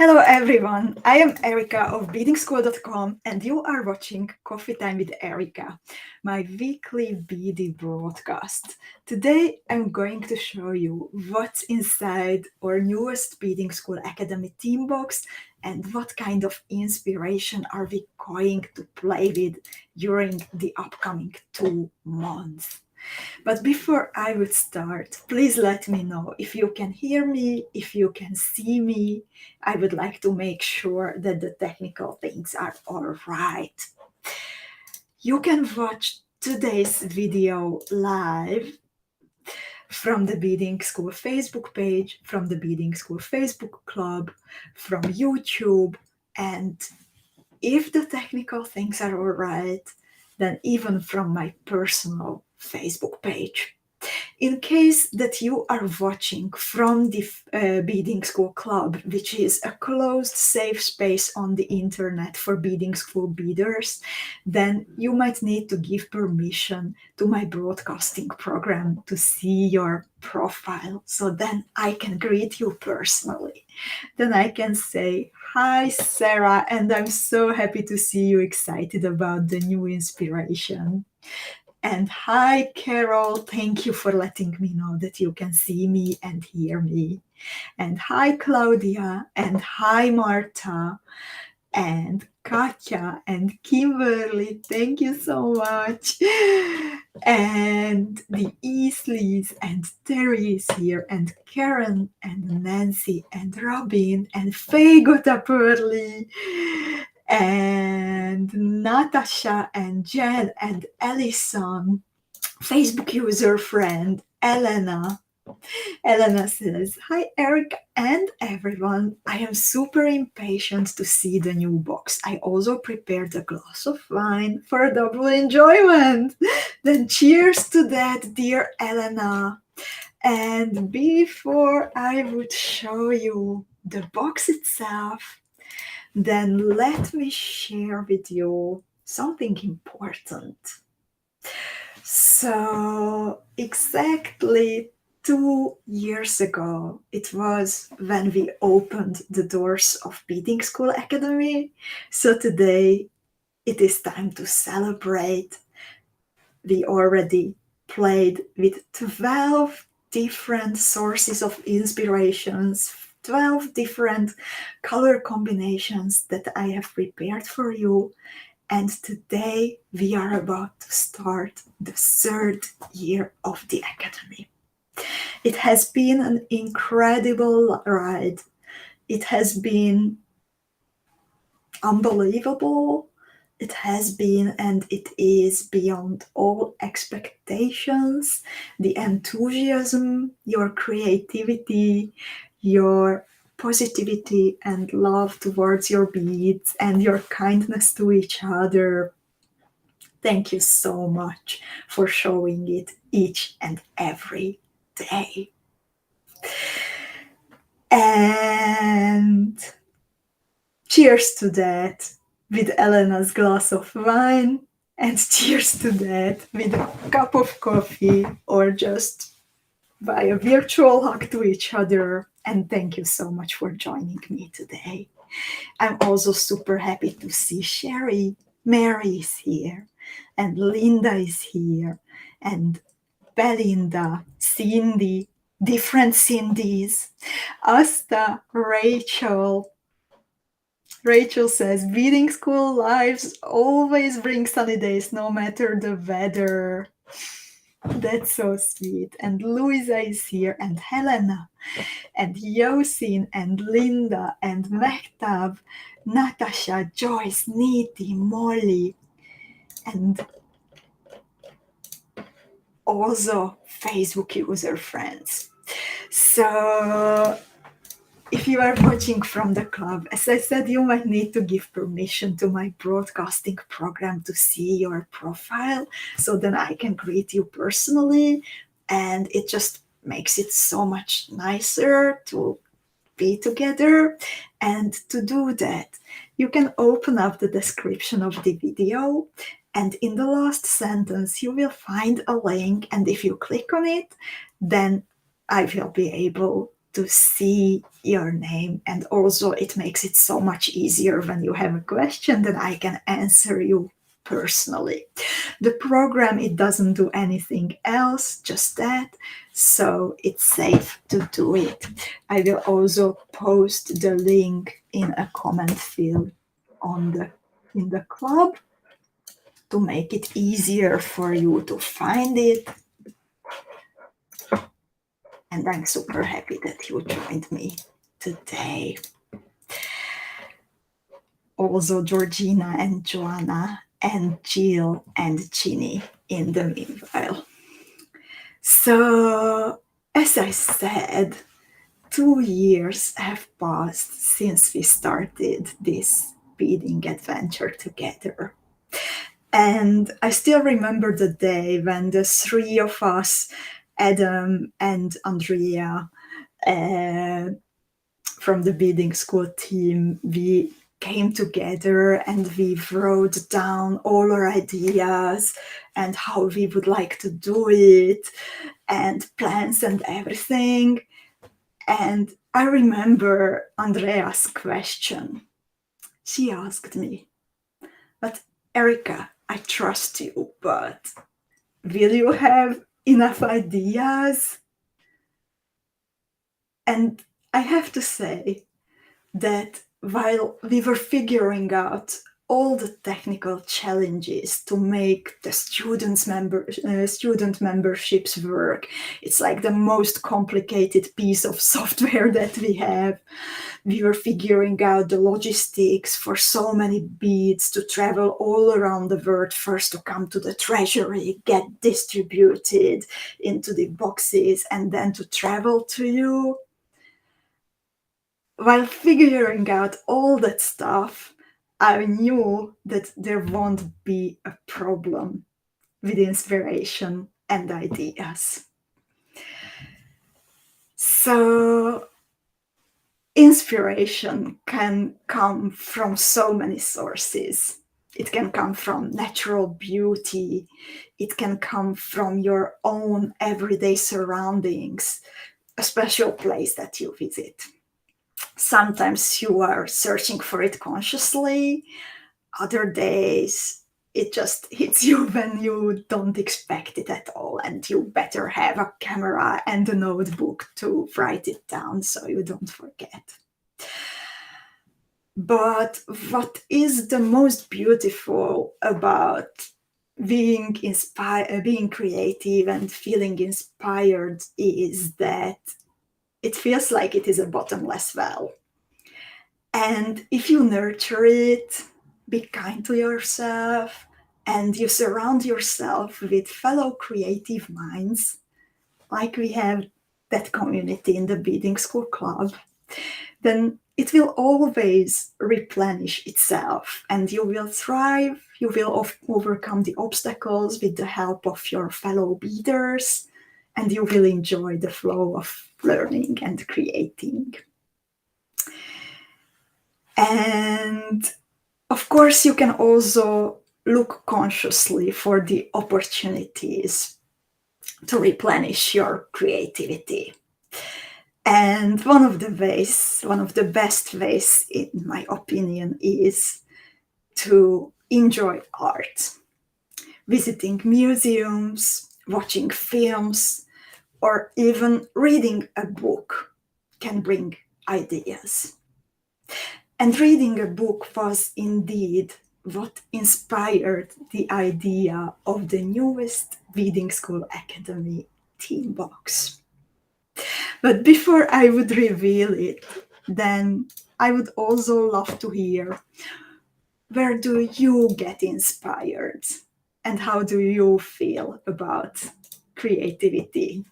Hello everyone, I am Erika of Beadingschool.com and you are watching Coffee Time with Erika, my weekly BD broadcast. Today I'm going to show you what's inside our newest Beadingschool Academy Theme Box and what kind of inspiration are we going to play with during the upcoming 2 months. But before I would start, please let me know if you can hear me, if you can see me. I would like to make sure that the technical things are all right. You can watch today's video live from the Beading School Facebook page, from the Beading School Facebook club, from YouTube, and if the technical things are all right, then even from my personal Facebook page. In case that you are watching from the Beading School Club, which is a closed safe space on the internet for Beading School beaders, then you might need to give permission to my broadcasting program to see your profile, so then I can greet you personally. Then I can say, "Hi Sarah, and I'm so happy to see you excited about the new inspiration." And "Hi, Carol, thank you for letting me know that you can see me and hear me." And "Hi, Claudia," and "Hi, Marta," and Katja and Kimberly, thank you so much. And the Easleys and Terry is here, and Karen and Nancy and Robin and Faye got up early, and Natasha and Jen and Ellison, Facebook user friend Elena. Elena says, "Hi Eric and everyone. I am super impatient to see the new box. I also prepared a glass of wine for a double enjoyment." Then cheers to that, dear Elena. And before I would show you the box itself, then let me share with you something important. So exactly 2 years ago, it was when we opened the doors of Beading School Academy. So today it is time to celebrate. We already played with 12 different sources of inspirations, 12 different color combinations that I have prepared for you. And today we are about to start the 3rd year of the Academy. It has been an incredible ride. It has been unbelievable. It has been and it is beyond all expectations. The enthusiasm, your creativity, your positivity and love towards your beads, and your kindness to each other. Thank you so much for showing it each and every day. And cheers to that with Elena's glass of wine, and cheers to that with a cup of coffee or just by a virtual hug to each other. And thank you so much for joining me today. I'm also super happy to see Sherry. Mary is here, and Linda is here, and Belinda, Cindy, different Cindy's, Asta, Rachel. Rachel says, "Beading school lives always bring sunny days, no matter the weather." That's so sweet. And Louisa is here, and Helena, and Yosin, and Linda, and Mehtab, Natasha, Joyce, Niti, Molly, and also Facebook user friends. So if you are watching from the club, as I said, you might need to give permission to my broadcasting program to see your profile, so then I can greet you personally, and it just makes it so much nicer to be together. And to do that, you can open up the description of the video, and in the last sentence you will find a link, and if you click on it, then I will be able to see your name, and also it makes it so much easier when you have a question that I can answer you personally. The program, it doesn't do anything else, just that, so it's safe to do it. I will also post the link in a comment field in the club to make it easier for you to find it. And I'm super happy that you joined me today. Also Georgina and Joanna and Jill and Ginny in the meanwhile. So, as I said, 2 years have passed since we started this beading adventure together. And I still remember the day when the three of us, Adam and Andrea, from the beading school team, we came together and we wrote down all our ideas and how we would like to do it and plans and everything. And I remember Andrea's question. She asked me, "But Erika, I trust you, but will you have enough ideas?" And I have to say that while we were figuring out all the technical challenges to make the student memberships work, it's like the most complicated piece of software that we have. We were figuring out the logistics for so many beads to travel all around the world, first to come to the treasury, get distributed into the boxes, and then to travel to you. While figuring out all that stuff, I knew that there won't be a problem with inspiration and ideas. So, inspiration can come from so many sources. It can come from natural beauty. It can come from your own everyday surroundings, a special place that you visit. Sometimes you are searching for it consciously. Other days, it just hits you when you don't expect it at all, and you better have a camera and a notebook to write it down so you don't forget. But what is the most beautiful about being inspired, being creative and feeling inspired is that it feels like it is a bottomless well. And if you nurture it, be kind to yourself, and you surround yourself with fellow creative minds, like we have that community in the Beading School Club, then it will always replenish itself and you will thrive. You will overcome the obstacles with the help of your fellow beaders, and you will enjoy the flow of learning and creating. And of course, you can also look consciously for the opportunities to replenish your creativity. And one of the best ways, in my opinion, is to enjoy art. Visiting museums, watching films, or even reading a book can bring ideas. And reading a book was indeed what inspired the idea of the newest Beadingschool Academy Theme Box. But before I would reveal it, then I would also love to hear, where do you get inspired? And how do you feel about creativity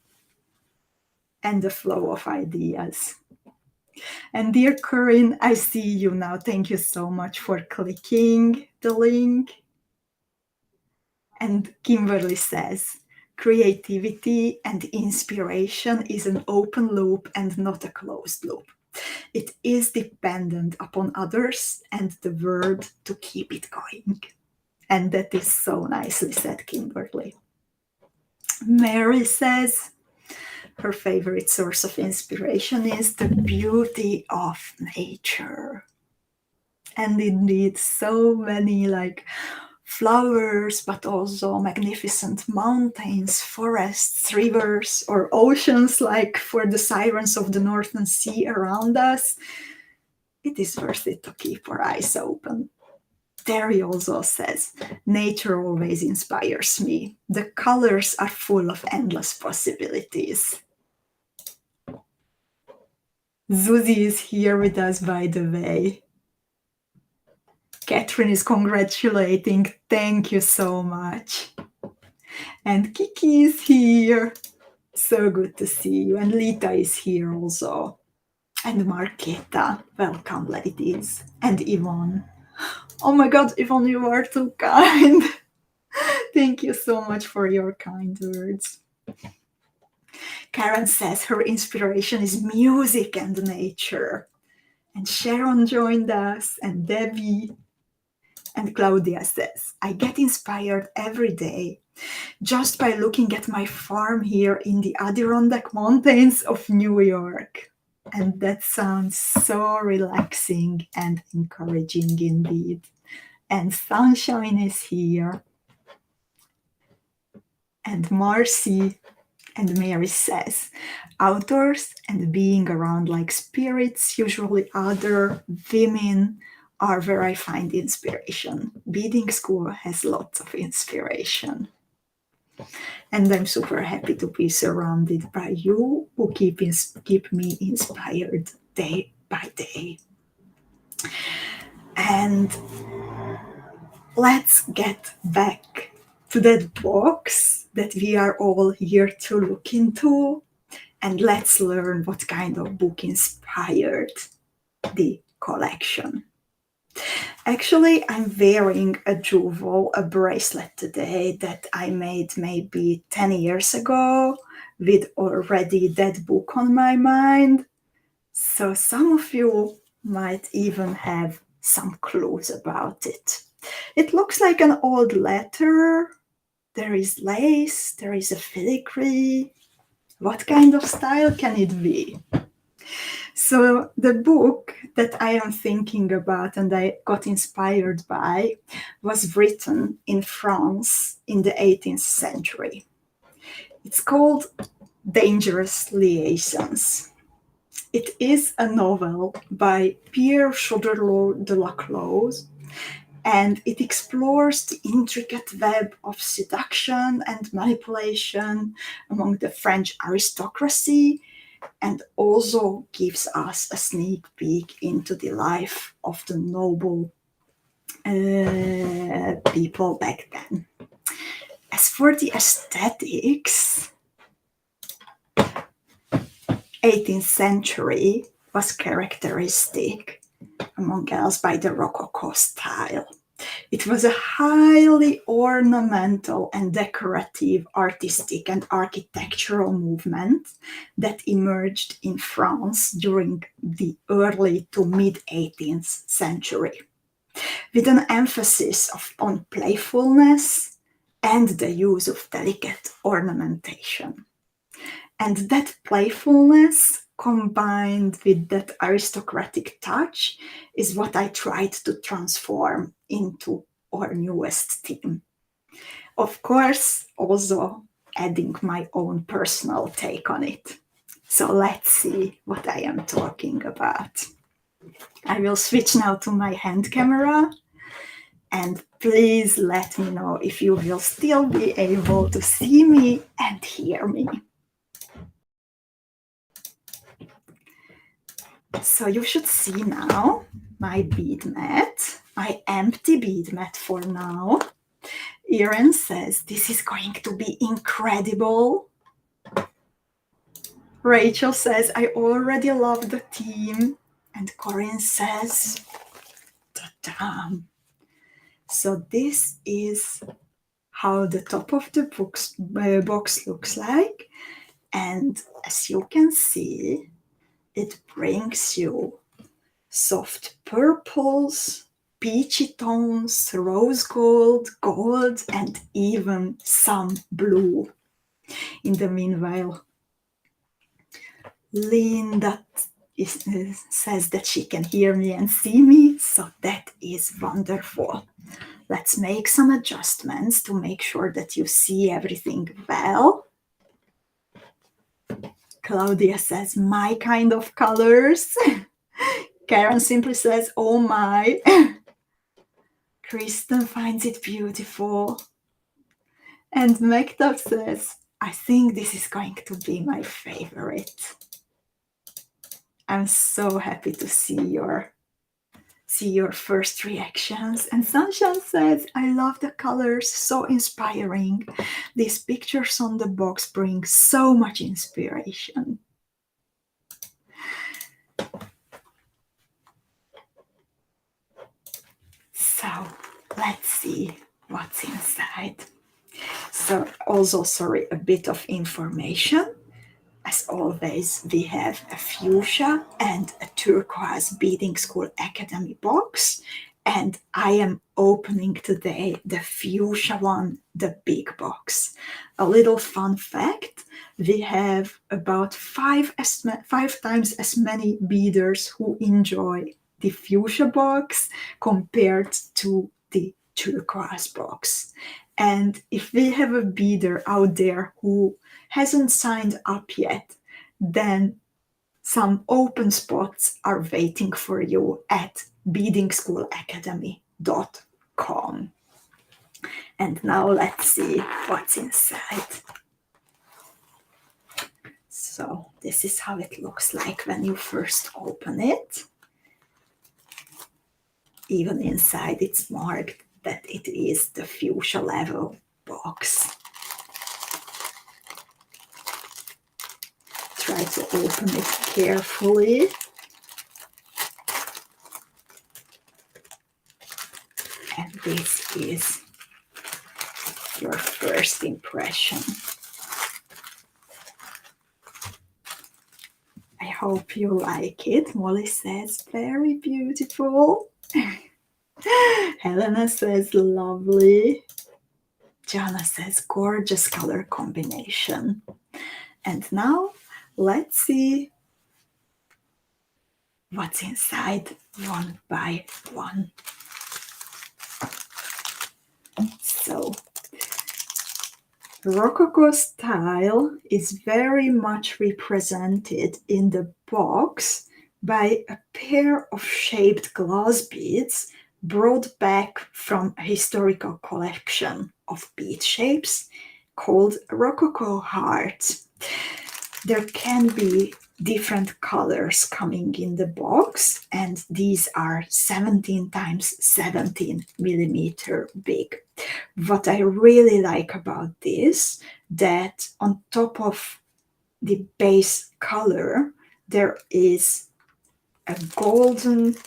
and the flow of ideas? And dear Corinne, I see you now. Thank you so much for clicking the link. And Kimberly says, creativity and inspiration is an open loop and not a closed loop. It is dependent upon others and the world to keep it going. And that is so nicely said, Kimberly. Mary says, her favorite source of inspiration is the beauty of nature. And indeed, so many flowers, but also magnificent mountains, forests, rivers, or oceans, like for the sirens of the Northern Sea around us. It is worth it to keep our eyes open. Terry also says, nature always inspires me. The colors are full of endless possibilities. Zuzi is here with us, by the way. Catherine is congratulating. Thank you so much. And Kiki is here. So good to see you. And Lita is here also. And Marketa. Welcome, ladies. And Yvonne. Oh my God, Yvonne, you are too kind. Thank you so much for your kind words. Karen says her inspiration is music and nature. And Sharon joined us, and Debbie. And Claudia says, I get inspired every day just by looking at my farm here in the Adirondack Mountains of New York. And that sounds so relaxing and encouraging indeed. And Sunshine is here. And Marcy and Mary says, outdoors and being around like spirits, usually other women, are where I find inspiration. Beading school has lots of inspiration. And I'm super happy to be surrounded by you who keep me inspired day by day. And let's get back to that box that we are all here to look into, and let's learn what kind of book inspired the collection. Actually, I'm wearing a jewel, a bracelet today that I made maybe 10 years ago with already that book on my mind. So some of you might even have some clues about it. It looks like an old letter. There is lace, there is a filigree. What kind of style can it be? So the book that I am thinking about and I got inspired by was written in France in the 18th century. It's called Dangerous Liaisons. It is a novel by Pierre Choderlos de la Cloze, and it explores the intricate web of seduction and manipulation among the French aristocracy, and also gives us a sneak peek into the life of the noble people back then. As for the aesthetics, 18th century was characteristic, among else, by the Rococo style. It was a highly ornamental and decorative artistic and architectural movement that emerged in France during the early to mid-18th century, with an emphasis on playfulness and the use of delicate ornamentation. And that playfulness combined with that aristocratic touch is what I tried to transform into our newest theme. Of course, also adding my own personal take on it. So let's see what I am talking about. I will switch now to my hand camera, and please let me know if you will still be able to see me and hear me. So you should see now my bead mat, my empty bead mat for now. Erin says this is going to be incredible. Rachel says I already love the theme. And Corinne says, ta-da. So this is how the top of the box looks like. And as you can see, it brings you soft purples, peachy tones, rose gold, gold, and even some blue. In the meanwhile, Linda says that she can hear me and see me, so that is wonderful. Let's make some adjustments to make sure that you see everything well. Claudia says, my kind of colors. Karen simply says, oh my. Kristen finds it beautiful. And Mektab says, I think this is going to be my favorite. I'm so happy to see your first reactions. And Sunshine says, I love the colors, so inspiring. These pictures on the box bring so much inspiration. So let's see what's inside. So also, sorry, a bit of information. As always, we have a fuchsia and a turquoise Beadingschool Academy box. And I am opening today the fuchsia one, the big box. A little fun fact, we have about five times as many beaders who enjoy the fuchsia box compared to the turquoise box. And if we have a beader out there who hasn't signed up yet, then some open spots are waiting for you at beadingschoolacademy.com. And now let's see what's inside. So this is how it looks like when you first open it. Even inside it's marked that it is the fuchsia level box. Try to open it carefully. And this is your first impression. I hope you like it. Molly says, very beautiful. Helena says, lovely. Jana says, gorgeous color combination. And now let's see what's inside one by one. So, Rococo style is very much represented in the box by a pair of shaped glass beads brought back from a historical collection of bead shapes called Rococo hearts. There can be different colors coming in the box, and these are 17 times 17 millimeter big. What I really like about this, that on top of the base color, there is a golden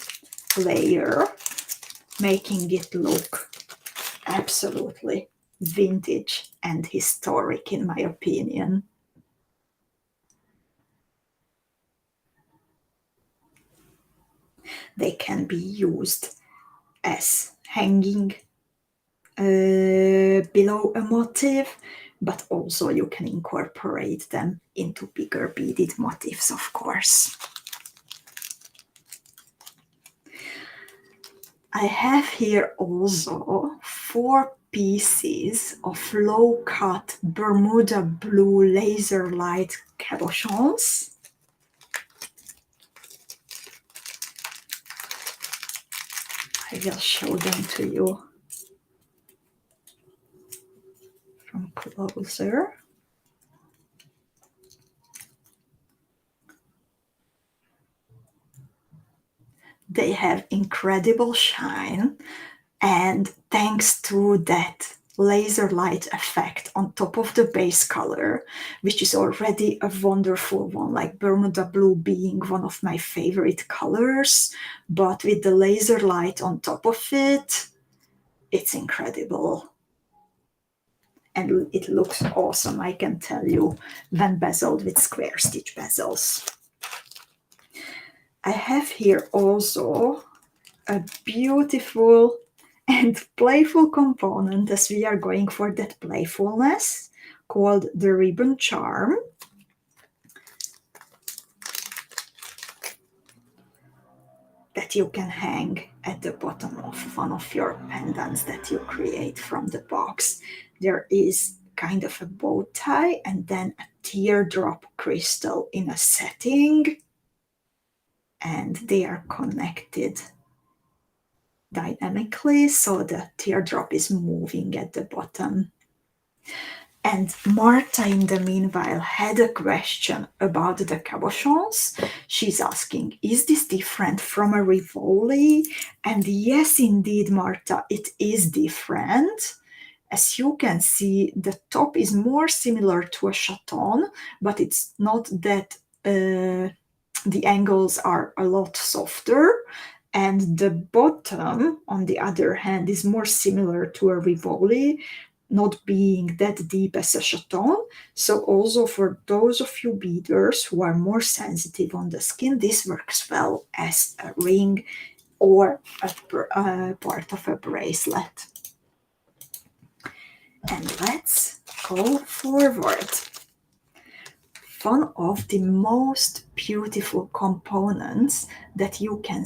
layer, making it look absolutely vintage and historic, in my opinion. They can be used as hanging below a motif, but also you can incorporate them into bigger beaded motifs, of course. I have here also 4 pieces of low-cut Bermuda blue laser light cabochons. I will show them to you from closer. They have incredible shine, and thanks to that laser light effect on top of the base color, which is already a wonderful one, like Bermuda blue being one of my favorite colors, but with the laser light on top of it, it's incredible. And it looks awesome, I can tell you, when bezeled with square stitch bezels. I have here also a beautiful and playful component, as we are going for that playfulness, called the ribbon charm. that you can hang at the bottom of one of your pendants that you create from the box. There is kind of a bow tie and then a teardrop crystal in a setting, and they are connected dynamically, so the teardrop is moving at the bottom. And Marta, in the meanwhile, had a question about the cabochons. She's asking, is this different from a Rivoli? And yes, indeed, Marta, it is different. As you can see, the top is more similar to a chaton, but it's not that the angles are a lot softer. And the bottom, on the other hand, is more similar to a Rivoli, not being that deep as a chaton. So also for those of you beaders who are more sensitive on the skin, this works well as a ring or a part of a bracelet. And let's go forward. One of the most beautiful components that you can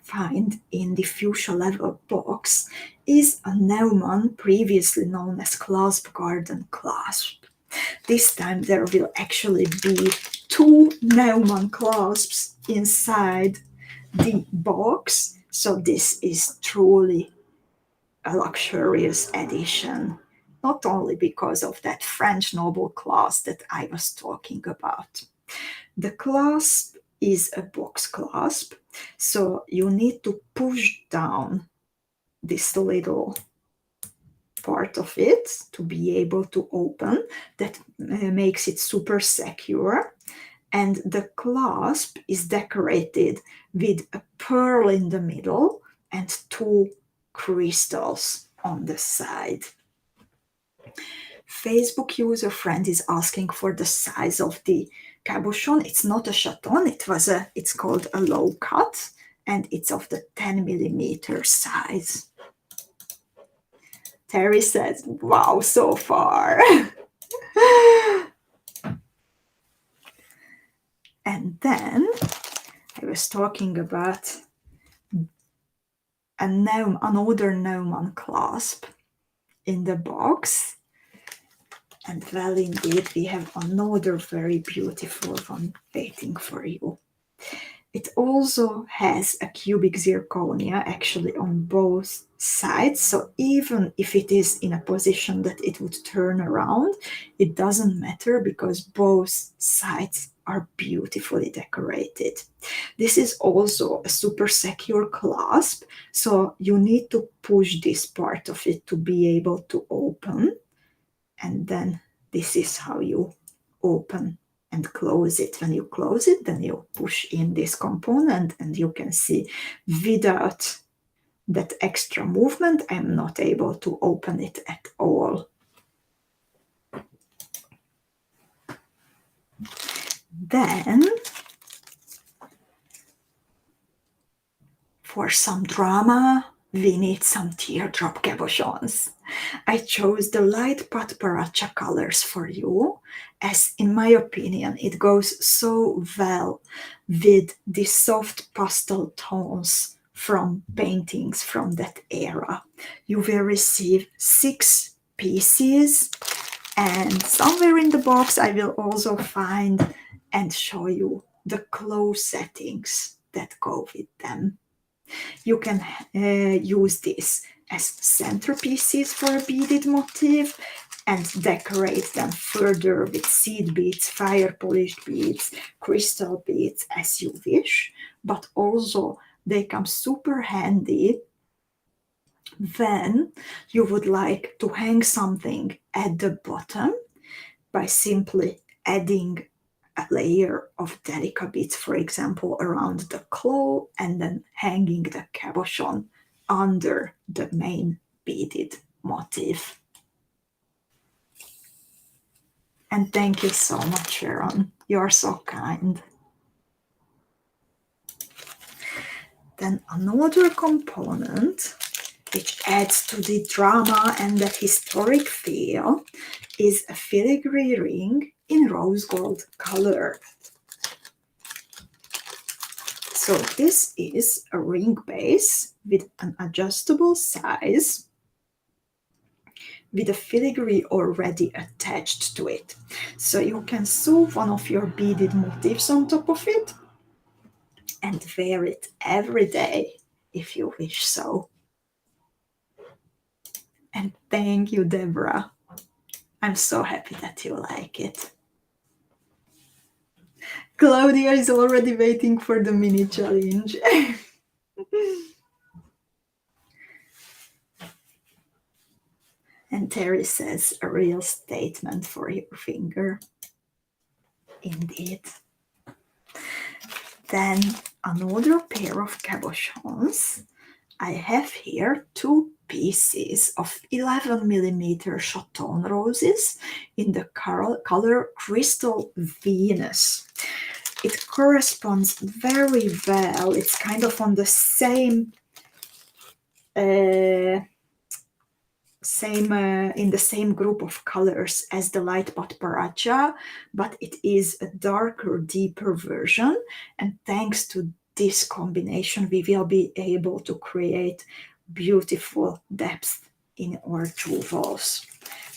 find in the fuchsia level box is a Neumann, previously known as Clasp Garden clasp. This time there will actually be 2 Neumann clasps inside the box, so this is truly a luxurious addition, not only because of that French noble clasp that I was talking about. The clasp is a box clasp, so you need to push down this little part of it to be able to open. That makes it super secure. And the clasp is decorated with a pearl in the middle and 2 crystals on the side. Facebook user friend is asking for the size of the cabochon. It's not a chaton, it's called a low cut, and it's of the 10mm size. Terry says, wow, so far. And then I was talking about another Neumann clasp in the box. And well, indeed, we have another very beautiful one waiting for you. It also has a cubic zirconia actually on both sides. So even if it is in a position that it would turn around, it doesn't matter because both sides are beautifully decorated. This is also a super secure clasp. So you need to push this part of it to be able to open. And then this is how you open and close it. When you close it, then you push in this component and you can see without that extra movement, I'm not able to open it at all. Then, for some drama, we need some teardrop cabochons. I chose the light patparacha colors for you, as in my opinion, it goes so well with the soft pastel tones from paintings from that era. You will receive 6 pieces, and somewhere in the box I will also find and show you the close settings that go with them. You can use this as centerpieces for a beaded motif and decorate them further with seed beads, fire polished beads, crystal beads as you wish, but also they come super handy when you would like to hang something at the bottom by simply adding a layer of delica beads, for example, around the claw, and then hanging the cabochon under the main beaded motif. And thank you so much, Sharon. You're so kind. Then another component which adds to the drama and the historic feel is a filigree ring in rose gold color. So this is a ring base with an adjustable size with a filigree already attached to it. So you can sew one of your beaded motifs on top of it and wear it every day if you wish so. And thank you, Deborah. I'm so happy that you like it. Claudia is already waiting for the mini challenge. And Terry says, a real statement for your finger. Indeed. Then another pair of cabochons. I have here 2 pieces of 11 millimeter chaton roses in the color Crystal Venus. It corresponds very well. It's kind of on the same in the same group of colors as the light Patparacha, but it is a darker, deeper version. And thanks to this combination, we will be able to create beautiful depth in our jewels.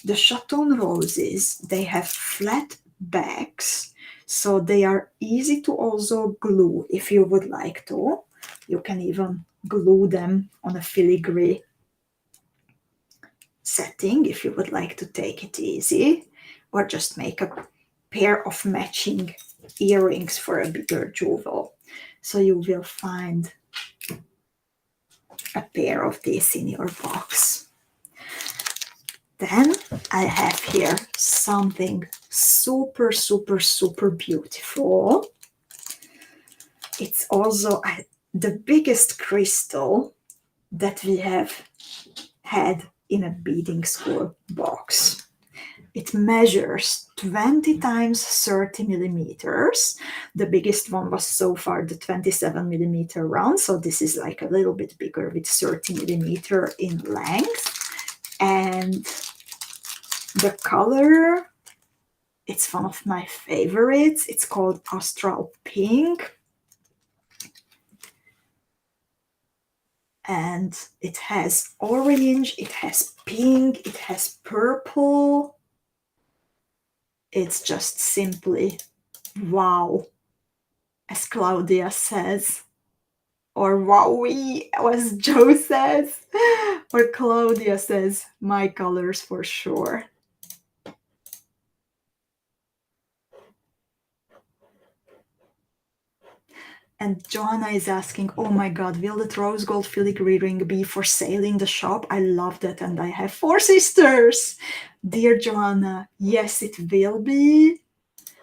The chaton roses, they have flat backs, so they are easy to also glue if you would like to. You can even glue them on a filigree setting if you would like to take it easy, or just make a pair of matching earrings for a bigger jewel. So you will find a pair of these in your box. Then I have here something super, super, super beautiful. It's also the biggest crystal that we have had in a beading school box. It measures 20 times 30 millimeters. The biggest one was so far the 27 millimeter round, so this is like a little bit bigger with 30 millimeter in length. And the color, it's one of my favorites. It's called Astral Pink. And it has orange, it has pink, it has purple. It's just simply wow, as Claudia says, or wowie, as Joe says, or Claudia says, my colors for sure. And Joanna is asking, oh my God, will the rose gold filigree ring be for sale in the shop? I love that, and I have 4 sisters. Dear Joanna, yes, it will be.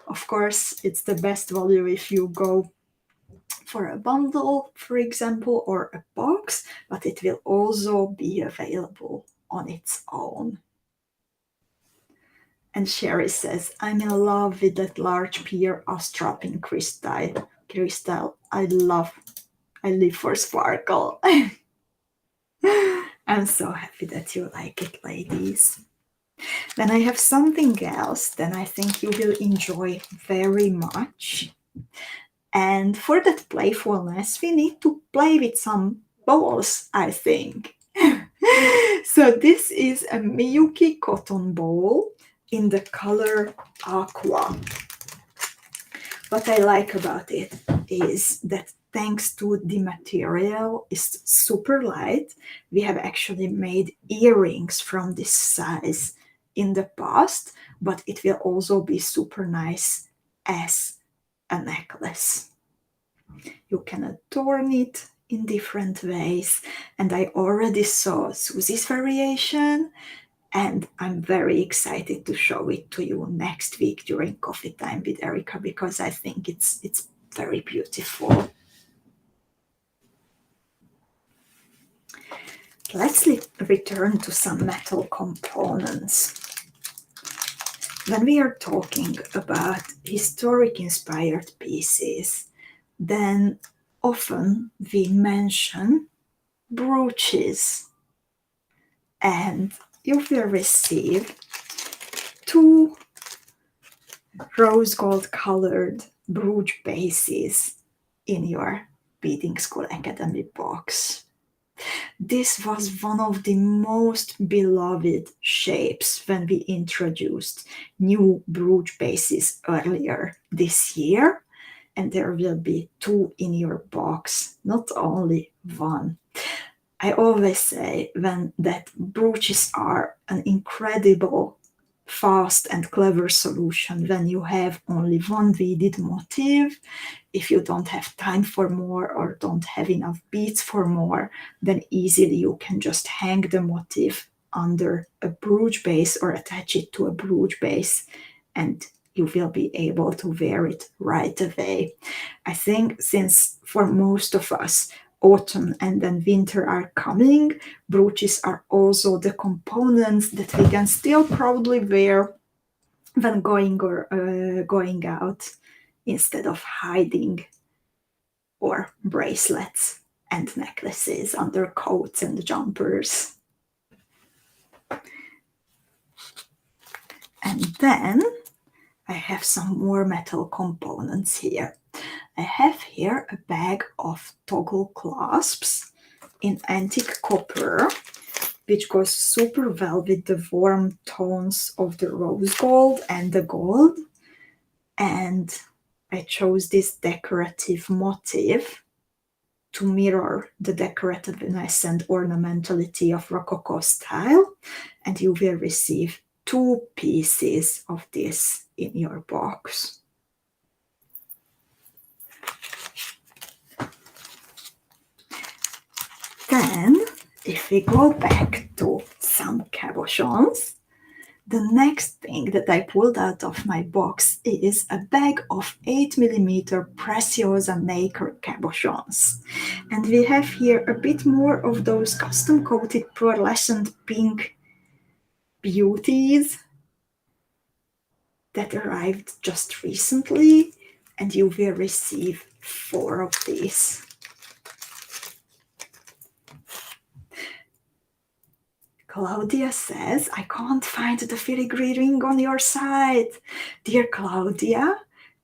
Of course, it's the best value if you go for a bundle, for example, or a box, but it will also be available on its own. And Sherry says, I'm in love with that large pear Astral Pink crystal. I live for sparkle. I'm so happy that you like it, ladies. Then I have something else that I think you will enjoy very much. And for that playfulness, we need to play with some balls, I think. So this is a Miyuki cotton ball in the color aqua. What I like about it is that thanks to the material is super light, we have actually made earrings from this size in the past, but it will also be super nice as a necklace. You can adorn it in different ways, and I already saw Susie's variation, and I'm very excited to show it to you next week during Coffee Time with Erika, because I think it's very beautiful. Let's return to some metal components. When we are talking about historic inspired pieces, then often we mention brooches, and you will receive 2 rose gold colored brooch bases in your Beadingschool Academy box. This was one of the most beloved shapes when we introduced new brooch bases earlier this year, and there will be 2 in your box, not only 1. I always say that brooches are an incredible, fast and clever solution when you have only 1 beaded motif. If you don't have time for more or don't have enough beads for more, then easily you can just hang the motif under a brooch base or attach it to a brooch base, and you will be able to wear it right away. I think since for most of us, autumn and then winter are coming, brooches are also the components that we can still probably wear when going out, instead of hiding, or bracelets and necklaces under coats and jumpers. And then I have some more metal components here. I have here a bag of toggle clasps in antique copper, which goes super well with the warm tones of the rose gold and the gold. And I chose this decorative motif to mirror the decorativeness and ornamentality of Rococo style, and you will receive 2 pieces of this in your box. Then, if we go back to some cabochons, the next thing that I pulled out of my box is a bag of 8mm Preciosa Maker cabochons. And we have here a bit more of those custom-coated pearlescent pink beauties that arrived just recently, and you will receive 4 of these. Claudia says, I can't find the filigree ring on your site. Dear Claudia,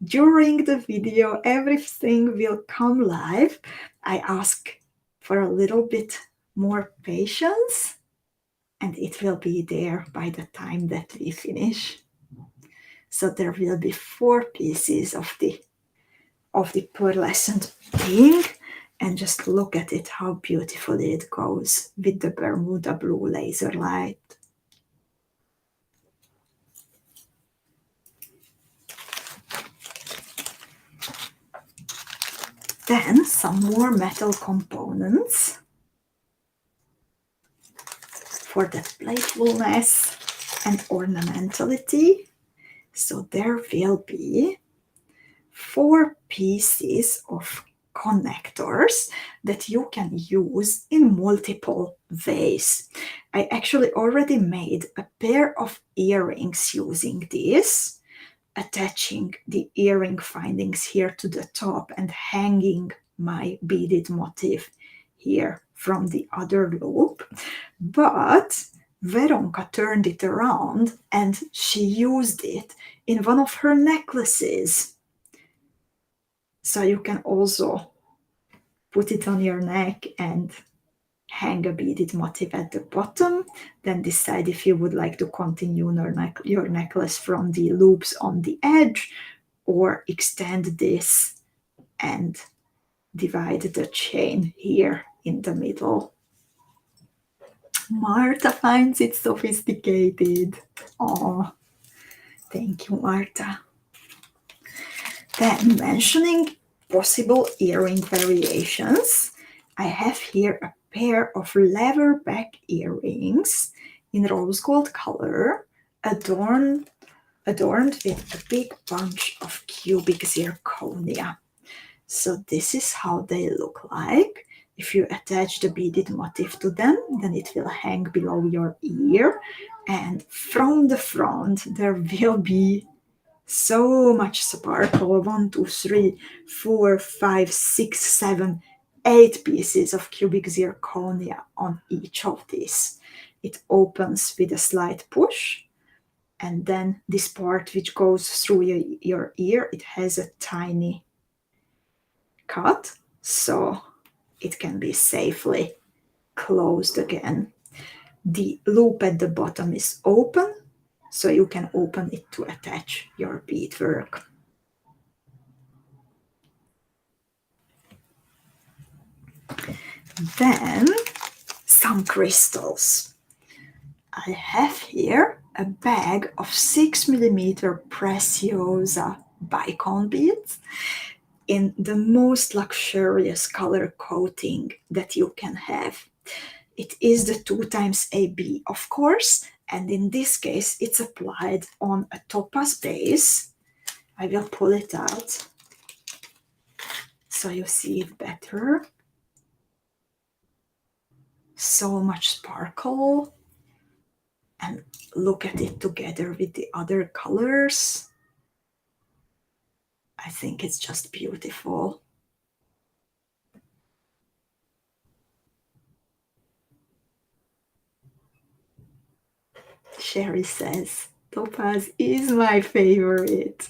during the video, everything will come live. I ask for a little bit more patience, and it will be there by the time that we finish. So there will be 4 pieces of the pearlescent pink. And just look at it, how beautifully it goes with the Bermuda blue laser light. Then some more metal components for that playfulness and ornamentality. So there will be 4 pieces of connectors that you can use in multiple ways. I actually already made a pair of earrings using this, attaching the earring findings here to the top and hanging my beaded motif here from the other loop. But Veronka turned it around and she used it in one of her necklaces. So you can also put it on your neck and hang a beaded motif at the bottom, then decide if you would like to continue your necklace from the loops on the edge, or extend this and divide the chain here in the middle. Marta finds it sophisticated. Oh, thank you, Marta. Then, mentioning possible earring variations, I have here a pair of leatherback earrings in rose gold color, adorned with a big bunch of cubic zirconia. So this is how they look like. If you attach the beaded motif to them, then it will hang below your ear, and from the front there will be so much sparkle. 1, 2, 3, 4, 5, 6, 7, 8 pieces of cubic zirconia on each of these. It opens with a slight push, and then this part which goes through your ear, it has a tiny cut, so it can be safely closed again. The loop at the bottom is open, so you can open it to attach your beadwork. Then some crystals. I have here a bag of 6mm Preciosa bicone beads in the most luxurious color coating that you can have. It is the 2xAB, of course, and in this case it's applied on a topaz base. I will pull it out so you see it better. So much sparkle, and look at it together with the other colors. I think it's just beautiful. Sherry says, topaz is my favorite.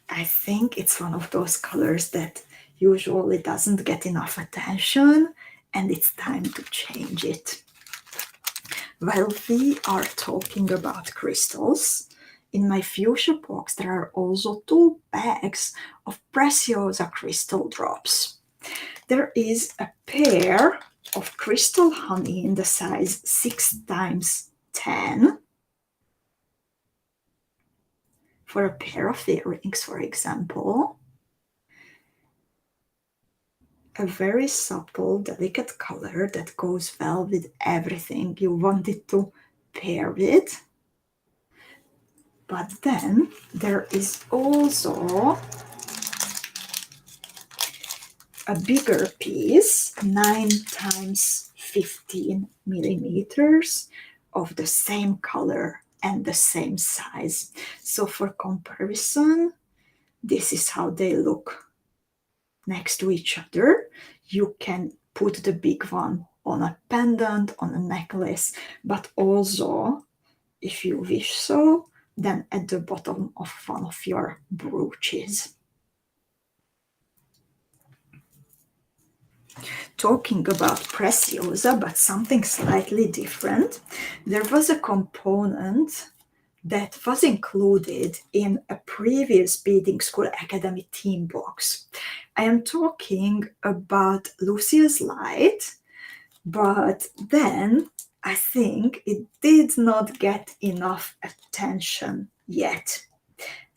I think it's one of those colors that usually doesn't get enough attention, and it's time to change it. While we are talking about crystals, in my fuchsia box there are also 2 bags of Preciosa crystal drops. There is a pair of crystal honey in the size 6x10 for a pair of earrings, for example. A very subtle, delicate color that goes well with everything you want it to pair with. But then there is also a bigger piece, 9x15mm, of the same color and the same size. So for comparison, this is how they look next to each other. You can put the big one on a pendant, on a necklace, but also, if you wish so, then at the bottom of one of your brooches. Talking about Preciosa, but something slightly different, there was a component that was included in a previous Beadingschool Academy Theme Box. I am talking about Lucia's Light, but then I think it did not get enough attention yet,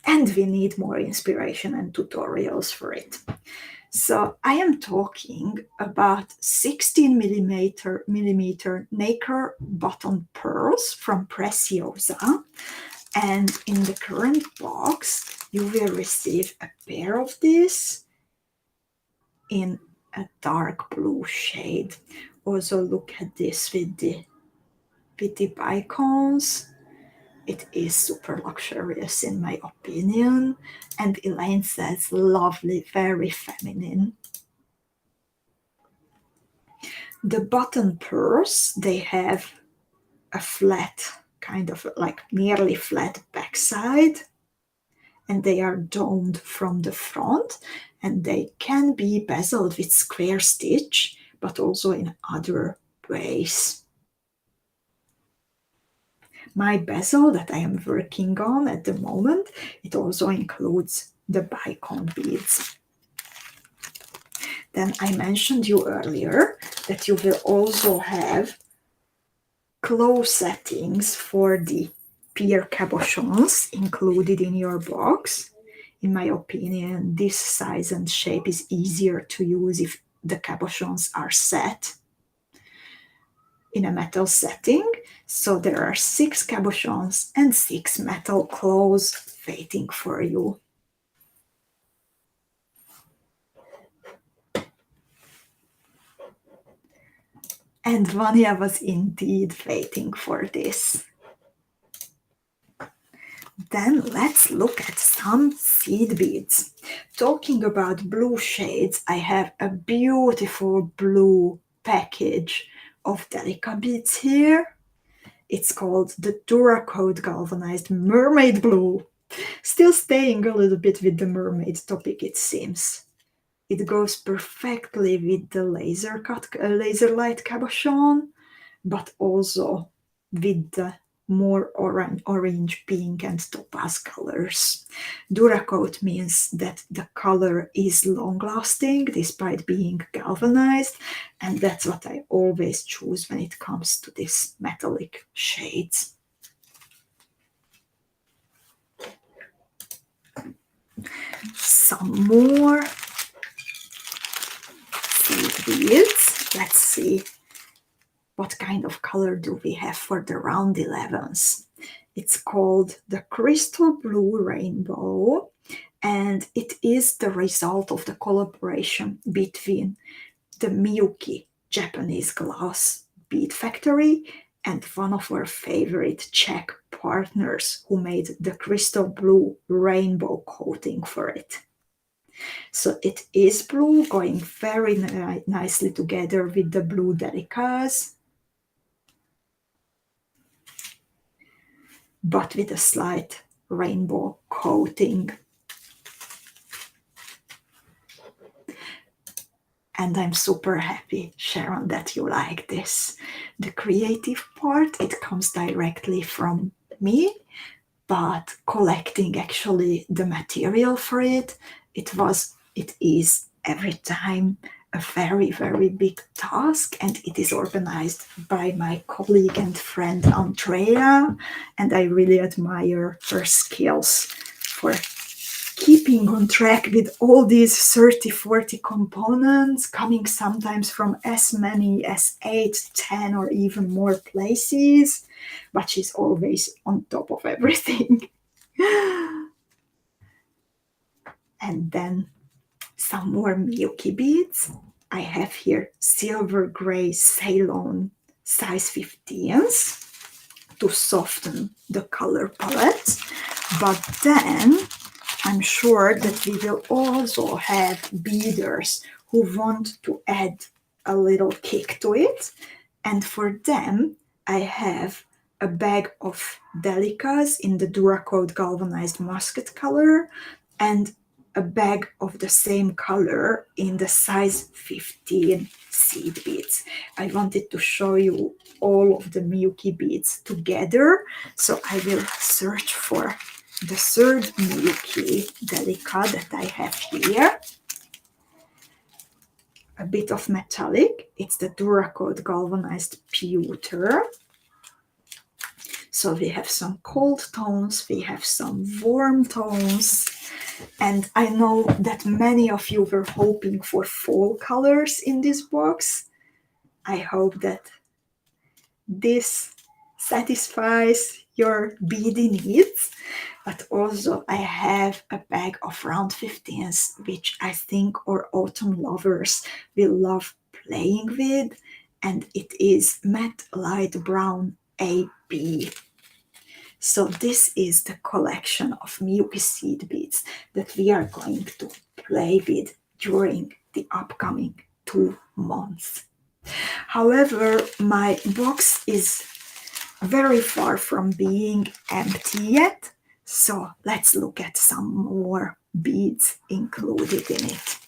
and we need more inspiration and tutorials for it. So I am talking about 16mm nacre button pearls from Preciosa, and in the current box you will receive a pair of these in a dark blue shade. Also look at this with the bicones. It is super luxurious in my opinion, and Elaine says lovely, very feminine. The button pearls, they have a flat, kind of like nearly flat backside, and they are domed from the front, and they can be bezeled with square stitch, but also in other ways. My bezel that I am working on at the moment, it also includes the bicone beads. Then I mentioned you earlier that you will also have close settings for the pierre cabochons included in your box. In my opinion, this size and shape is easier to use if the cabochons are set in a metal setting. So there are 6 cabochons and 6 metal claws waiting for you. And Vanya was indeed waiting for this. Then let's look at some seed beads. Talking about blue shades, I have a beautiful blue package of Delica beads here. It's called the Duracoat Galvanized Mermaid Blue. Still staying a little bit with the mermaid topic, it seems. It goes perfectly with the laser light cabochon, but also with the more orange, pink, and topaz colors. Duracoat means that the color is long-lasting despite being galvanized, and that's what I always choose when it comes to these metallic shades. Some more seed beads. Let's see what kind of color do we have for the round 11s. It's called the Crystal Blue Rainbow, and it is the result of the collaboration between the Miyuki Japanese glass bead factory and one of our favorite Czech partners who made the crystal blue rainbow coating for it. So it is blue, going very nicely together with the blue delicas, but with a slight rainbow coating. And I'm super happy, Sharon, that you like this. The creative part, it comes directly from me, but collecting actually the material for it, it is every time a very, very big task, and it is organized by my colleague and friend Andrea, and I really admire her skills for keeping on track with all these 30-40 components, coming sometimes from as many as 8, 10, or even more places, but she's always on top of everything. And then some more Miyuki beads. I have here silver gray Ceylon size 15s to soften the color palette, but then I'm sure that we will also have beaders who want to add a little kick to it, and for them I have a bag of delicas in the Duracoat galvanized musket color and a bag of the same color in the size 15 seed beads. I wanted to show you all of the Miyuki beads together, so I will search for the third Miyuki delica that I have here. A bit of metallic. It's the Duracoat galvanized pewter. So we have some cold tones, we have some warm tones, and I know that many of you were hoping for fall colors in this box. I hope that this satisfies your beady needs, but also I have a bag of round 15s, which I think our autumn lovers will love playing with, and it is matte light brown AB. So this is the collection of Miyuki seed beads that we are going to play with during the upcoming 2 months. However, my box is very far from being empty yet, so let's look at some more beads included in it.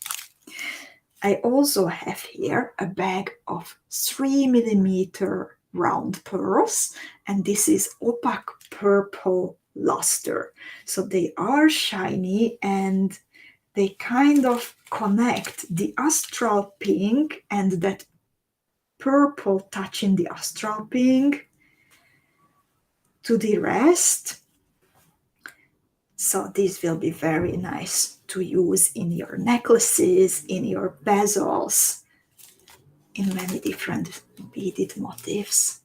I also have here a bag of 3mm round pearls, and this is opaque purple luster. So they are shiny and they kind of connect the astral pink and that purple touch in the astral pink to the rest. So this will be very nice to use in your necklaces, in your bezels, in many different beaded motifs.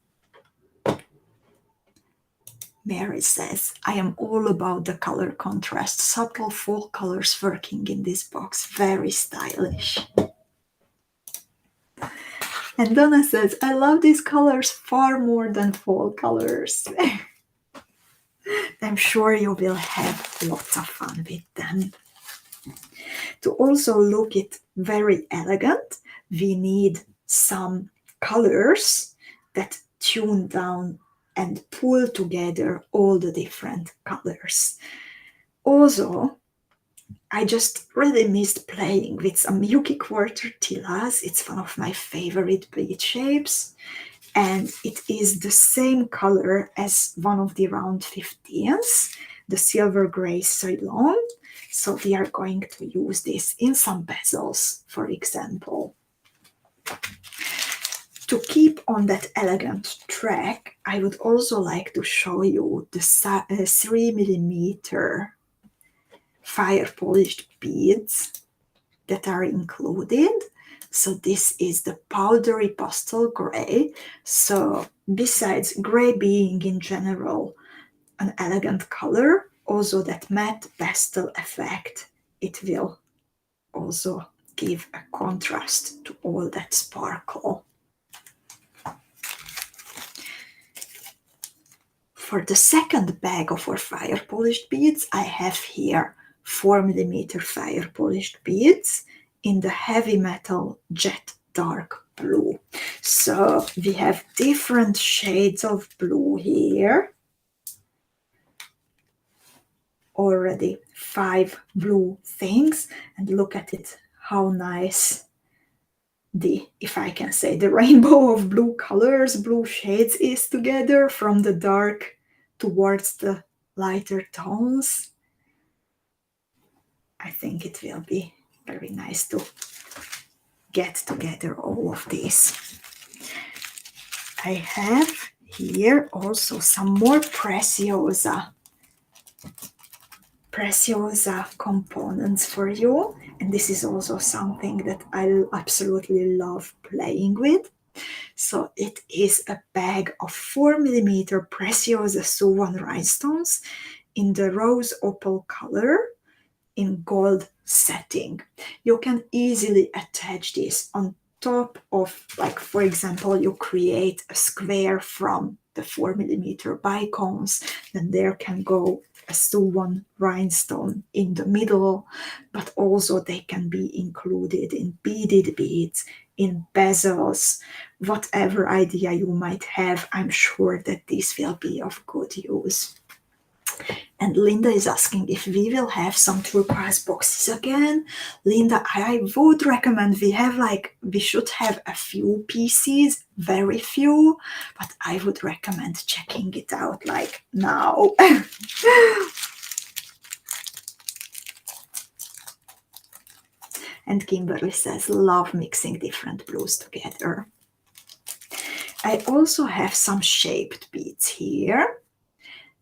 Mary says, I am all about the color contrast, subtle fall colors working in this box, very stylish. And Donna says, I love these colors far more than fall colors. I'm sure you will have lots of fun with them. To also look it very elegant, we need some colors that tune down and pull together all the different colors. Also, I just really missed playing with some Yuki quartillas. It's one of my favorite bead shapes, and it is the same color as one of the round 15s, the silver gray Ceylon. So we are going to use this in some bezels, for example. To keep on that elegant track, I would also like to show you the 3mm fire polished beads that are included. So this is the powdery pastel gray. So besides gray being in general an elegant color, also that matte pastel effect, it will also give a contrast to all that sparkle. For the second bag of our fire polished beads, I have here 4mm fire polished beads in the heavy metal jet dark blue. So we have different shades of blue here. Already 5 blue things, and look at it, how nice the, if I can say, the rainbow of blue colors, blue shades is together from the dark towards the lighter tones. I think it will be very nice to get together all of these. I have here also some more Preciosa components for you, and this is also something that I absolutely love playing with. So it is a bag of 4mm Preciosa Suwon rhinestones in the rose opal color in gold setting. You can easily attach this on top of, like, for example, you create a square from the 4mm bicones, then there can go a Suwon rhinestone in the middle, but also they can be included in beaded beads, in bezels, whatever idea you might have. I'm sure that this will be of good use. And Linda is asking if we will have some turquoise boxes again. Linda, I would recommend we should have a few pieces, very few, but I would recommend checking it out like now. And Kimberly says, love mixing different blues together. I also have some shaped beads here.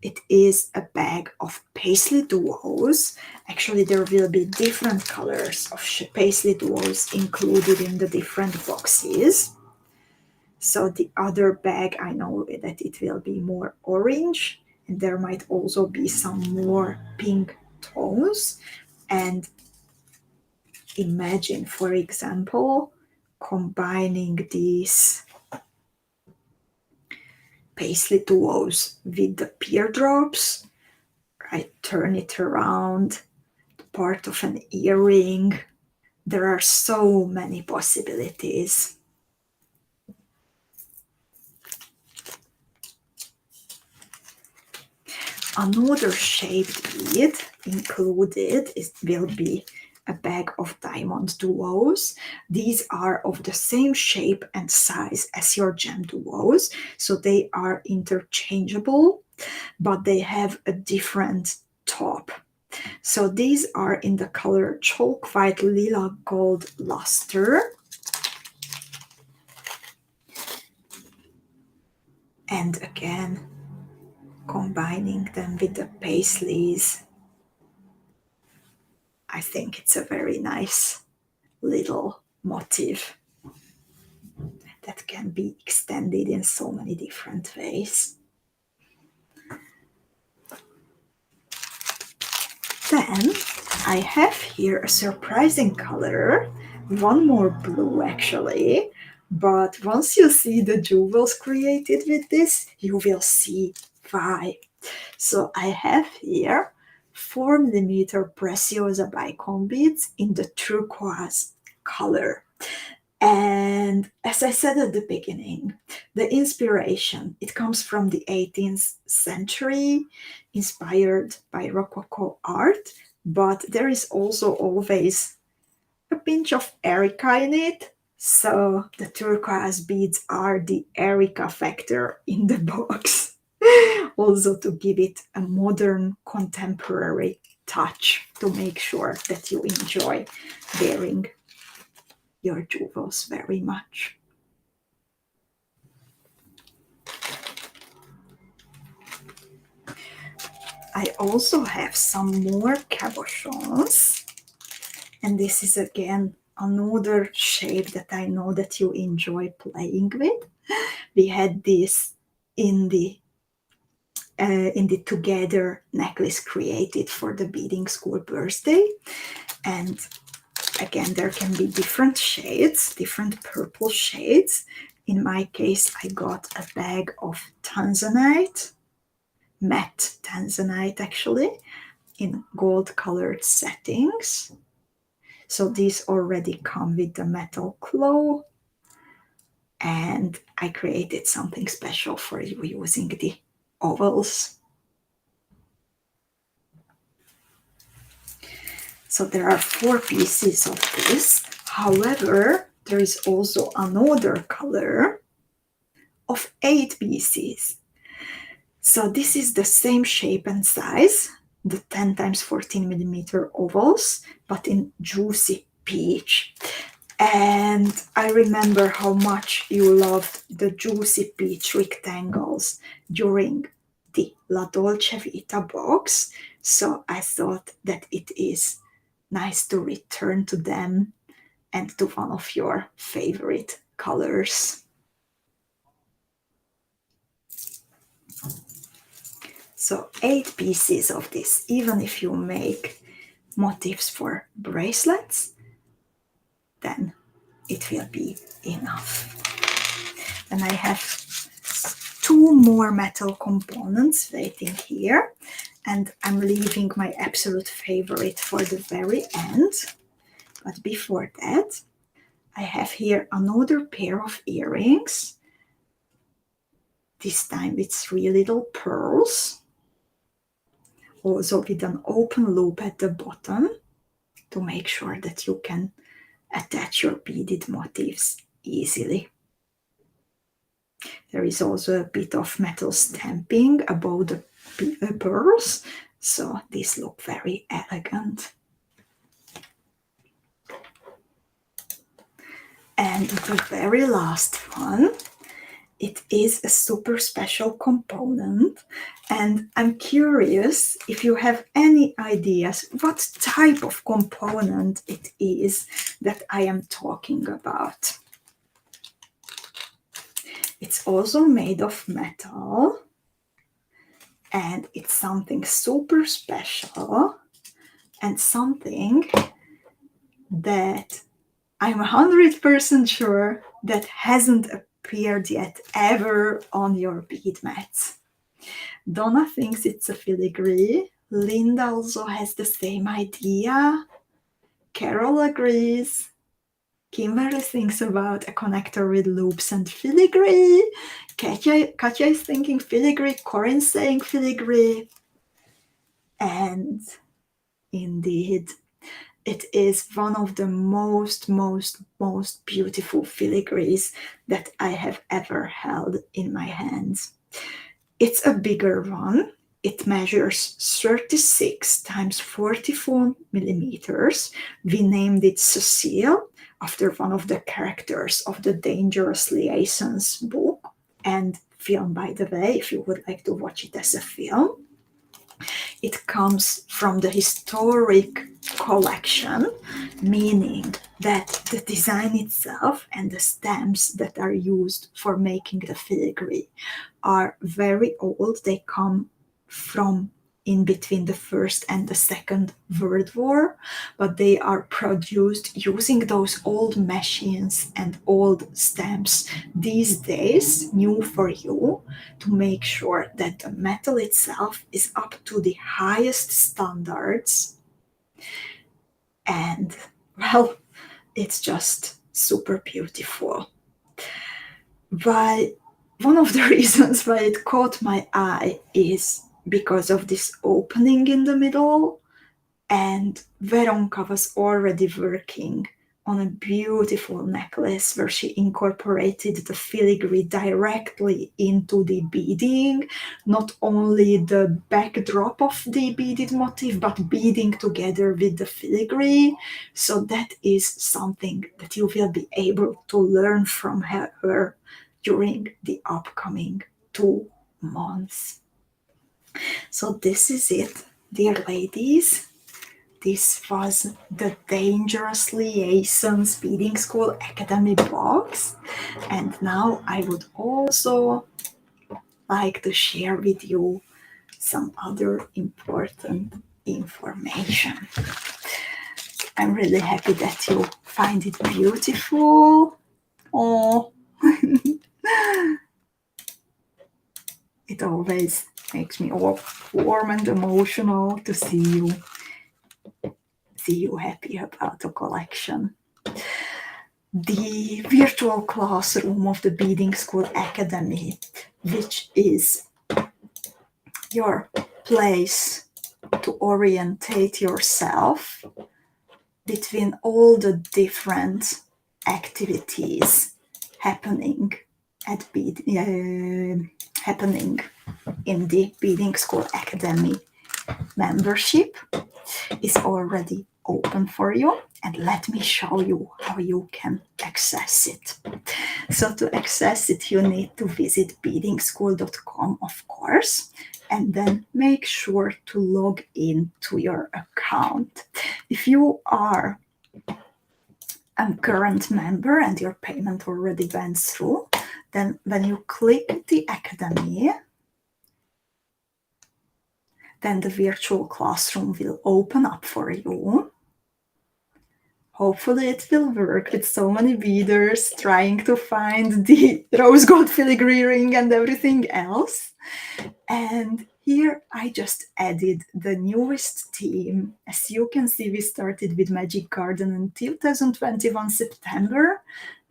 It is a bag of paisley duos. Actually, there will be different colors of paisley duos included in the different boxes. So the other bag, I know that it will be more orange, and there might also be some more pink tones. And imagine, for example, combining these paisley duos with the teardrops. I turn it around, part of an earring. There are so many possibilities. Another shaped bead included will be a bag of diamond duos. These are of the same shape and size as your gem duos, so they are interchangeable, but they have a different top. So these are in the color chalk white lila gold luster. And again, combining them with the paisleys, I think it's a very nice little motif that can be extended in so many different ways. Then I have here a surprising color, one more blue actually, but once you see the jewels created with this, you will see why. So I have here 4mm Preciosa bicone beads in the turquoise color. And as I said at the beginning, the inspiration, it comes from the 18th century, inspired by Rococo art, but there is also always a pinch of Erika in it. So the turquoise beads are the Erika factor in the box. Also to give it a modern, contemporary touch to make sure that you enjoy wearing your jewels very much. I also have some more cabochons, and this is again another shape that I know that you enjoy playing with. We had this in the Together necklace created for the Beading School birthday, and again there can be different shades, different purple shades. In my case, I got a bag of tanzanite, matte tanzanite actually, in gold colored settings. So these already come with the metal claw, and I created something special for you using the ovals. So there are 4 pieces of this. However, there is also another color of 8 pieces. So this is the same shape and size, the 10 times 14 millimeter ovals, but in juicy peach. And I remember how much you loved the juicy peach rectangles during the La Dolce Vita box. So I thought that it is nice to return to them and to one of your favorite colors. So 8 pieces of this, even if you make motifs for bracelets, then it will be enough. And I have 2 more metal components waiting here, and I'm leaving my absolute favorite for the very end. But before that, I have here another pair of earrings, this time with 3 little pearls, also with an open loop at the bottom to make sure that you can attach your beaded motifs easily. There is also a bit of metal stamping above the pearls, so these look very elegant. And the very last one, it is a super special component, and I'm curious if you have any ideas what type of component it is that I am talking about. It's also made of metal, and it's something super special and something that I'm 100% sure that hasn't appeared yet ever on your bead mats. Donna thinks it's a filigree. Linda also has the same idea. Carol agrees. Kimberly thinks about a connector with loops and filigree. Katja is thinking filigree. Corinne's saying filigree. And indeed, it is one of the most beautiful filigrees that I have ever held in my hands. It's a bigger one. It measures 36 times 44 millimeters. We named it Cecile after one of the characters of the Dangerous Liaisons book and film, by the way, if you would like to watch it as a film. It comes from the historic collection, meaning that the design itself and the stamps that are used for making the filigree are very old. They come from in between the First and the Second World War, but they are produced using those old machines and old stamps these days, new for you, to make sure that the metal itself is up to the highest standards. And well, it's just super beautiful. One of the reasons why it caught my eye is because of this opening in the middle, and Veronka was already working on a beautiful necklace where she incorporated the filigree directly into the beading, not only the backdrop of the beaded motif, but beading together with the filigree. So that is something that you will be able to learn from her during the upcoming 2 months. So this is it, dear ladies. This was the Dangerous Liaisons Beadingschool Academy box. And now I would also like to share with you some other important information. I'm really happy that you find it beautiful. Oh, it always makes me all warm and emotional to see you happy about the collection. The virtual classroom of the Beadingschool Academy, which is your place to orientate yourself between all the different activities happening happening in the Beadingschool Academy membership, is already open for you, and let me show you how you can access it. So to access it, you need to visit beadingschool.com, of course, and then make sure to log in to your account. If you are a current member and your payment already went through, then when you click the Academy, then the virtual classroom will open up for you. Hopefully it will work with so many beaders trying to find the rose gold filigree ring and everything else. And here I just added the newest theme. As you can see, we started with Magic Garden in 2021 September,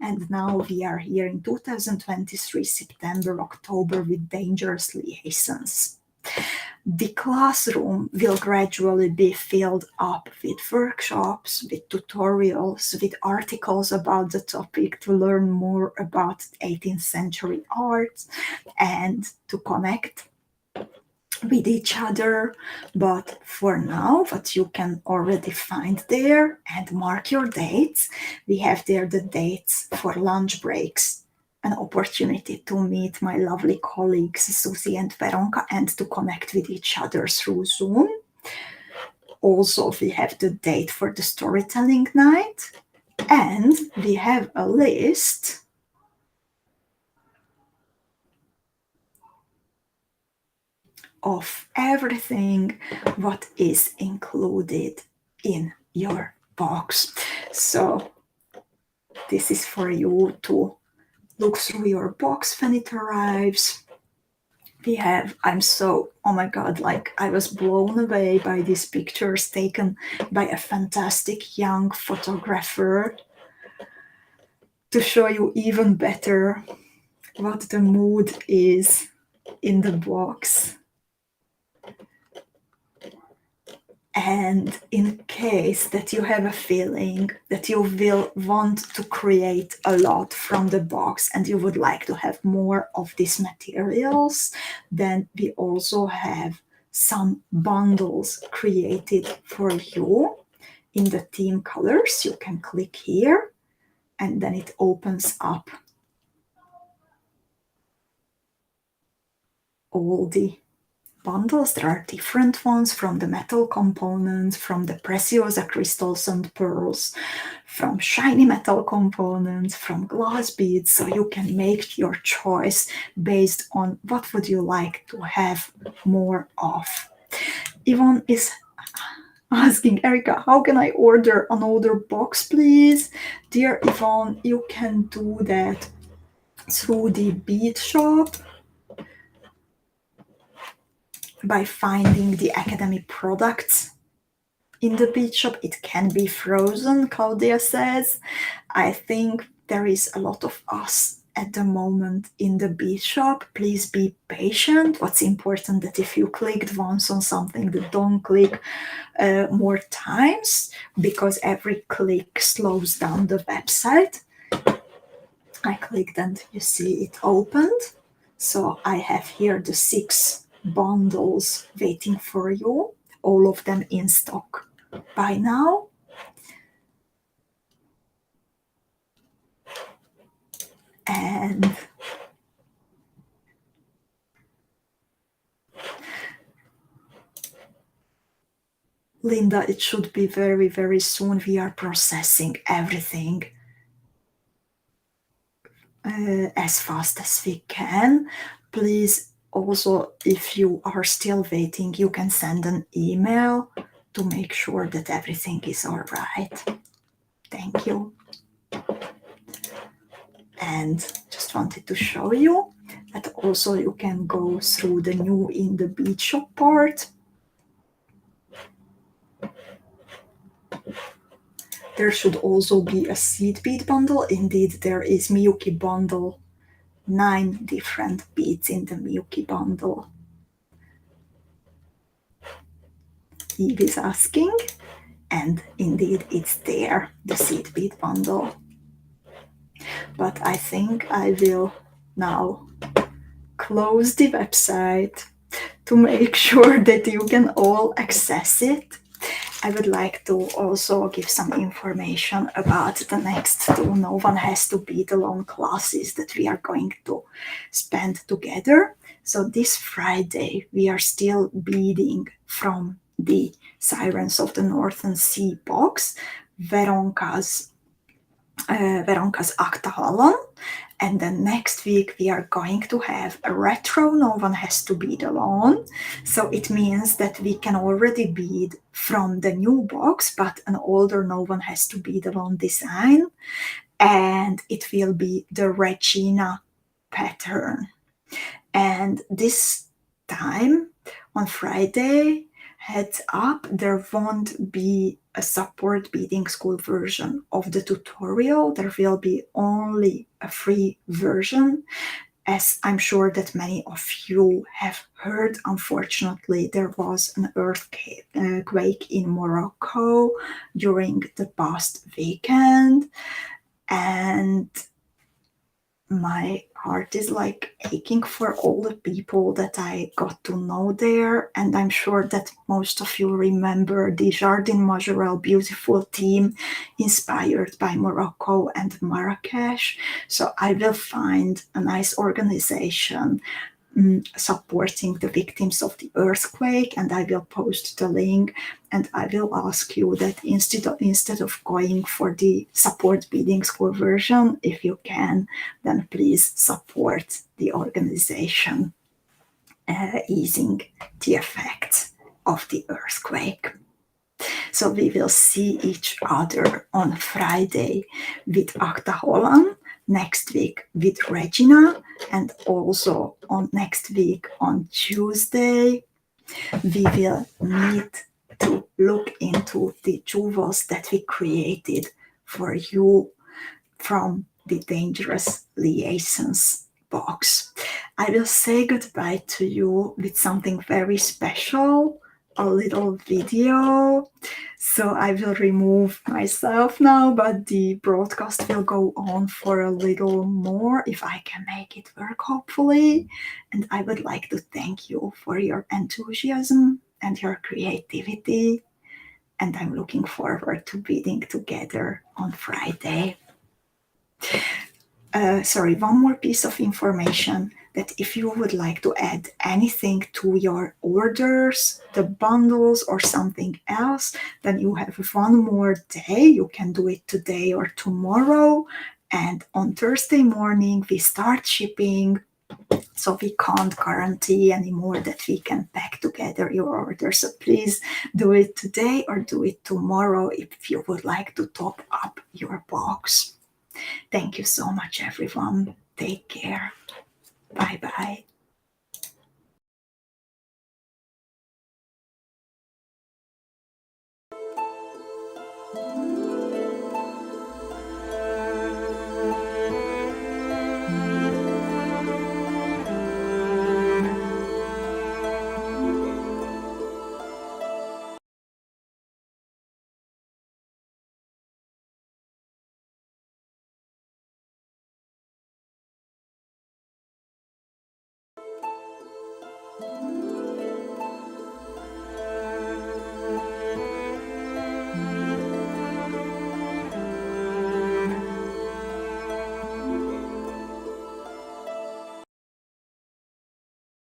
and now we are here in 2023 September, October with Dangerous Liaisons. The classroom will gradually be filled up with workshops, with tutorials, with articles about the topic to learn more about 18th century art and to connect with each other. But for now, what you can already find there and mark your dates, we have there the dates for lunch breaks, an opportunity to meet my lovely colleagues Susie and Veronka and to connect with each other through Zoom. Also, we have the date for the storytelling night, and we have a list of everything what is included in your box. So this is for you to look through your box when it arrives. Oh my God, like I was blown away by these pictures taken by a fantastic young photographer to show you even better what the mood is in the box. And in case that you have a feeling that you will want to create a lot from the box and you would like to have more of these materials, then we also have some bundles created for you in the theme colors. You can click here and then it opens up all the bundles. There are different ones from the metal components, from the preciosa crystals and pearls, from shiny metal components, from glass beads, so you can make your choice based on what would you like to have more of. Yvonne is asking, Erika, how can I order another box, please? Dear Yvonne, you can do that through the bead shop by finding the Academy products in the bead shop. It can be frozen, Claudia says. I think there is a lot of us at the moment in the bead shop. Please be patient. What's important that if you clicked once on something, that don't click more times, because every click slows down the website. I clicked and you see it opened. So I have here the 6 bundles waiting for you, all of them in stock by now. And Linda, it should be very, very soon. We are processing everything as fast as we can. Please, also, if you are still waiting, you can send an email to make sure that everything is all right. Thank you. And just wanted to show you that also you can go through the new in the bead shop part. There should also be a seed bead bundle. Indeed, there is Miyuki bundle, 9 different beads in the Miyuki bundle. Eve is asking, and indeed it's there, the seed bead bundle. But I think I will now close the website to make sure that you can all access it. I would like to also give some information about the next 2 No One Has to Bead Alone classes that we are going to spend together. So this Friday, we are still beading from the Sirens of the Northern Sea box, Veronka's Akta Holland. And then next week we are going to have a retro No One Has to Bead Alone. So it means that we can already bead from the new box, but an older No One Has to Bead Alone design. And it will be the Regina pattern. And this time on Friday, heads up, there won't be a support beading school version of the tutorial. There will be only a free version. As I'm sure that many of you have heard, unfortunately, there was an earthquake in Morocco during the past weekend. And my heart is like aching for all the people that I got to know there. And I'm sure that most of you remember the Jardin Majorel beautiful team inspired by Morocco and Marrakesh. So I will find a nice organization supporting the victims of the earthquake, and I will post the link. And I will ask you that instead of going for the support beading school version, if you can, then please support the organization easing the effects of the earthquake. So we will see each other on Friday with Akta Holland, next week with Regina, and also on next week on Tuesday we will meet to look into the jewels that we created for you from the Dangerous Liaisons box. I will say goodbye to you with something very special, a little video. So I will remove myself now, but the broadcast will go on for a little more if I can make it work, hopefully. And I would like to thank you for your enthusiasm and your creativity. And I'm looking forward to beading together on Friday. One more piece of information, that if you would like to add anything to your orders, the bundles or something else, then you have 1 more day. You can do it today or tomorrow. And on Thursday morning, we start shipping. So we can't guarantee anymore that we can pack together your order. So please do it today or do it tomorrow if you would like to top up your box. Thank you so much, everyone. Take care. Bye-bye.